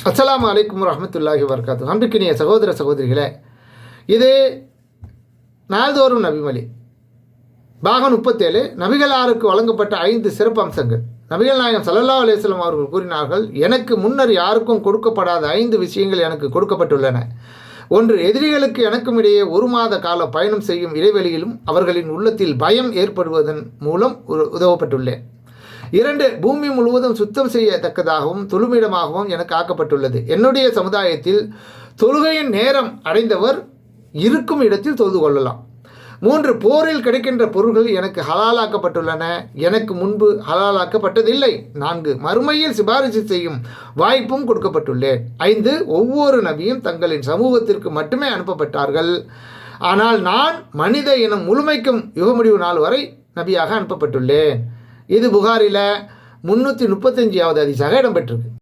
அஸ்ஸலாமு அலைக்கும் வரஹ்மத்துல்லாஹி வபரகாத்துஹு. அன்பிற்கினிய சகோதர சகோதரிகளே, இது நாள்தோறும் நபிமொழி பாகம் 37 நபிகளாருக்கு வழங்கப்பட்ட 5 சிறப்பு அம்சங்கள். நபிகள் நாயகம் ஸல்லல்லாஹு அலைஹி வஸல்லம் அவர்கள் கூறினார்கள், எனக்கு முன்னர் யாருக்கும் கொடுக்கப்படாத 5 விஷயங்கள் எனக்கு கொடுக்கப்பட்டுள்ளன. 1. எதிரிகளுக்கு எனக்கும் இடையே 1 மாத கால பயணம் செய்யும் இடைவெளியிலும் அவர்களின் உள்ளத்தில் பயம் ஏற்படுவதன் மூலம் உதவப்பட்டுள்ளேன். 2. பூமி முழுவதும் சுத்தம் செய்யத்தக்கதாகவும் தொழுமிடமாகவும் எனக்கு ஆக்கப்பட்டுள்ளது. என்னுடைய சமுதாயத்தில் தொழுகையின் நேரம் அடைந்தவர் இருக்கும் இடத்தில் தொழுது கொள்ளலாம். 3. போரில் கிடைக்கின்ற பொருள்கள் எனக்கு ஹலாலாக்கப்பட்டுள்ளன, எனக்கு முன்பு ஹலாலாக்கப்பட்டதில்லை. 4. மறுமையில் சிபாரிசு செய்யும் வாய்ப்பும் கொடுக்கப்பட்டுள்ளேன். 5. ஒவ்வொரு நபியும் தங்களின் சமூகத்திற்கு மட்டுமே அனுப்பப்பட்டார்கள். ஆனால் நான் மனித இனம் முழுமைக்கும் யுக முடிவு நாள் வரை நபியாக அனுப்பப்பட்டுள்ளேன். இது புகாரில் 335வது ஹதீஸாக இடம்பெற்றிருக்கு.